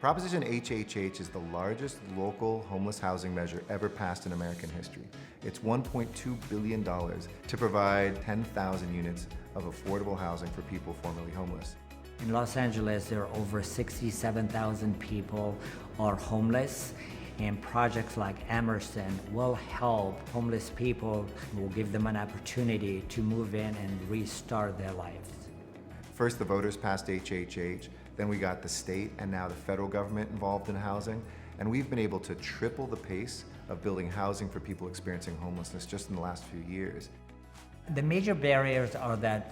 Proposition HHH is the largest local homeless housing measure ever passed in American history. It's $1.2 billion to provide 10,000 units of affordable housing for people formerly homeless. In Los Angeles, there are over 67,000 people are homeless, and projects like Emerson will help homeless people, will give them an opportunity to move in and restart their lives. First, the voters passed HHH, then we got the state and now the federal government involved in housing, and we've been able to triple the pace of building housing for people experiencing homelessness just in the last few years. The major barriers are that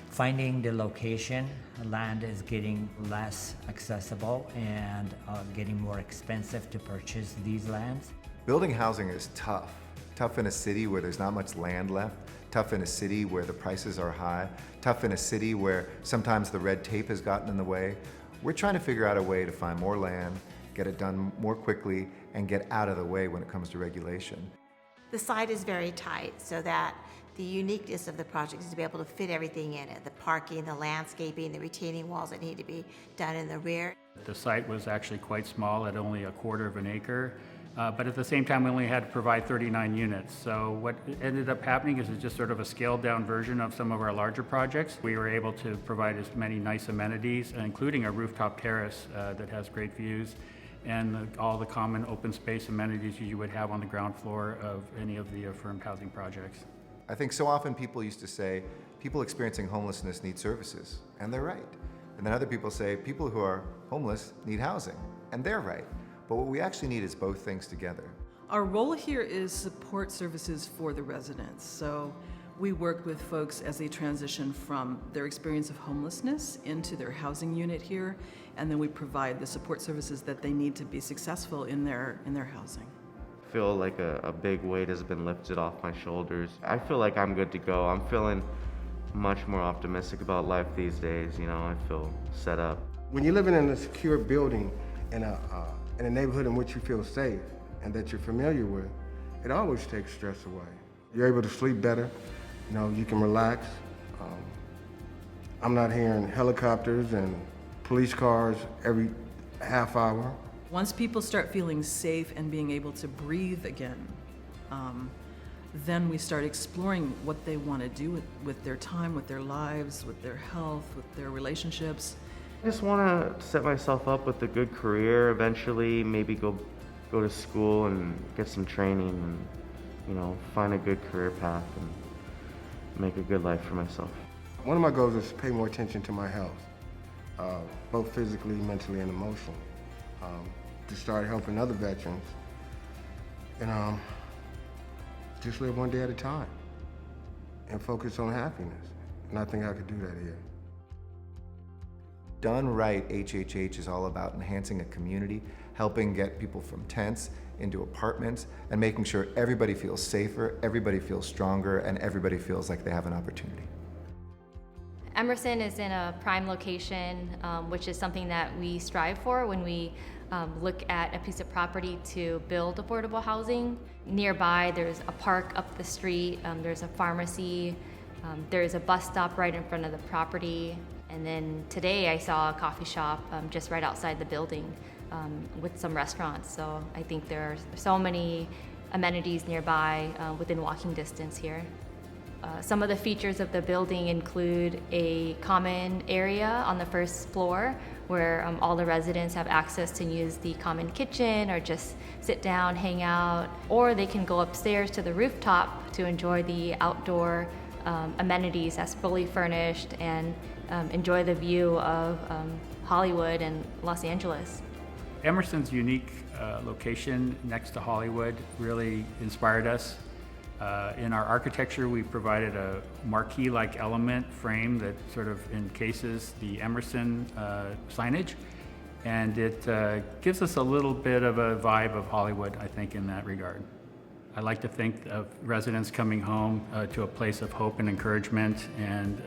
finding the location, land is getting less accessible and getting more expensive to purchase these lands. Building housing is tough. Tough in a city where there's not much land left, tough in a city where the prices are high, tough in a city where sometimes the red tape has gotten in the way. We're trying to figure out a way to find more land, get it done more quickly, and get out of the way when it comes to regulation. The site is very tight, so that the uniqueness of the project is to be able to fit everything in it. The parking, the landscaping, the retaining walls that need to be done in the rear. The site was actually quite small at only 1/4 of an acre. But at the same time, we only had to provide 39 units. So what ended up happening is it's just sort of a scaled down version of some of our larger projects. We were able to provide as many nice amenities, including a rooftop terrace that has great views, and all the common open space amenities you would have on the ground floor of any of the affirmed housing projects. I think so often people used to say, people experiencing homelessness need services, and they're right. And then other people say, people who are homeless need housing, and they're right. But what we actually need is both things together. Our role here is support services for the residents. So we work with folks as they transition from their experience of homelessness into their housing unit here, and then we provide the support services that they need to be successful in their housing. I feel like a big weight has been lifted off my shoulders. I feel like I'm good to go. I'm feeling much more optimistic about life these days. You know, I feel set up. When you're living in a secure building in a neighborhood in which you feel safe and that you're familiar with, it always takes stress away. You're able to sleep better, you know, you can relax. I'm not hearing helicopters and police cars every half hour. Once people start feeling safe and being able to breathe again, then we start exploring what they want to do with their time, with their lives, with their health, with their relationships. I just want to set myself up with a good career, eventually maybe go to school and get some training and, you know, find a good career path and make a good life for myself. One of my goals is to pay more attention to my health, both physically, mentally, and emotionally, to start helping other veterans and just live one day at a time and focus on happiness. And I think I could do that here. Done right, HHH is all about enhancing a community, helping get people from tents into apartments, and making sure everybody feels safer, everybody feels stronger, and everybody feels like they have an opportunity. Emerson is in a prime location, which is something that we strive for when we look at a piece of property to build affordable housing. Nearby, there's a park up the street, there's a pharmacy, there's a bus stop right in front of the property. And then today I saw a coffee shop just right outside the building with some restaurants. So I think there are so many amenities nearby within walking distance here. Some of the features of the building include a common area on the first floor where all the residents have access to use the common kitchen or just sit down, hang out, or they can go upstairs to the rooftop to enjoy the outdoor amenities that's fully furnished and enjoy the view of Hollywood and Los Angeles. Emerson's unique location next to Hollywood really inspired us. In our architecture, we provided a marquee-like element frame that sort of encases the Emerson signage, and it gives us a little bit of a vibe of Hollywood, I think, in that regard. I like to think of residents coming home to a place of hope and encouragement, and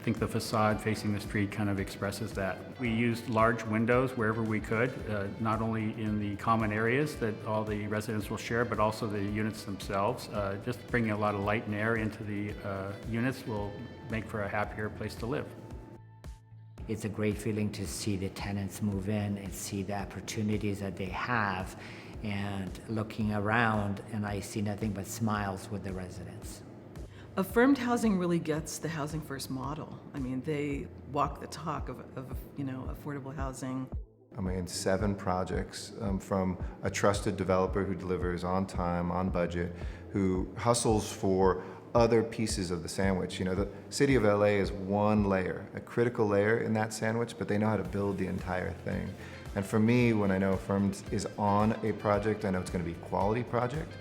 I think the facade facing the street kind of expresses that. We used large windows wherever we could, not only in the common areas that all the residents will share, but also the units themselves. Just bringing a lot of light and air into the units will make for a happier place to live. It's a great feeling to see the tenants move in and see the opportunities that they have, and looking around, and I see nothing but smiles with the residents. Affirmed housing really gets the housing first model. I mean, they walk the talk of affordable housing. I mean, 7 projects from a trusted developer who delivers on time, on budget, who hustles for other pieces of the sandwich. You know, the city of LA is one layer, a critical layer in that sandwich, but they know how to build the entire thing. And for me, when I know Affirmed is on a project, I know it's going to be a quality project,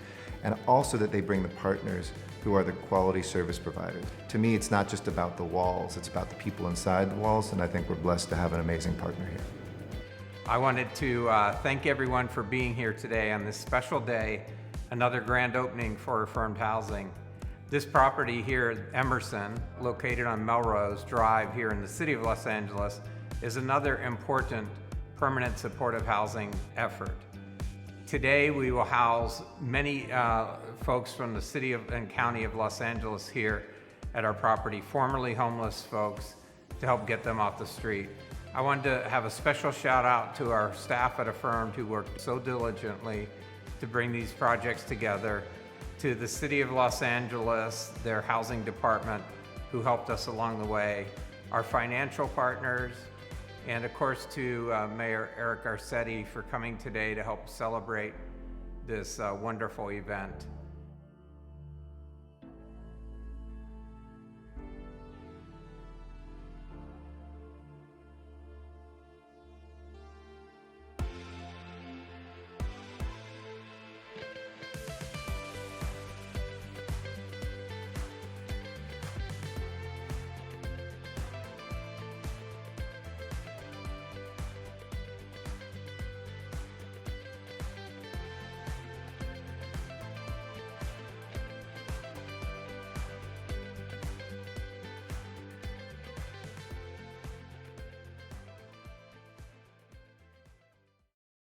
and also that they bring the partners who are the quality service providers. To me, it's not just about the walls, it's about the people inside the walls, and I think we're blessed to have an amazing partner here. I wanted to thank everyone for being here today on this special day, another grand opening for Affirmed Housing. This property here at Emerson, located on Melrose Drive here in the city of Los Angeles, is another important permanent supportive housing effort. Today we will house many folks from the city and county of Los Angeles here at our property, formerly homeless folks, to help get them off the street. I wanted to have a special shout out to our staff at Affirmed who worked so diligently to bring these projects together, to the city of Los Angeles, their housing department, who helped us along the way, our financial partners, and of course to Mayor Eric Garcetti for coming today to help celebrate this wonderful event.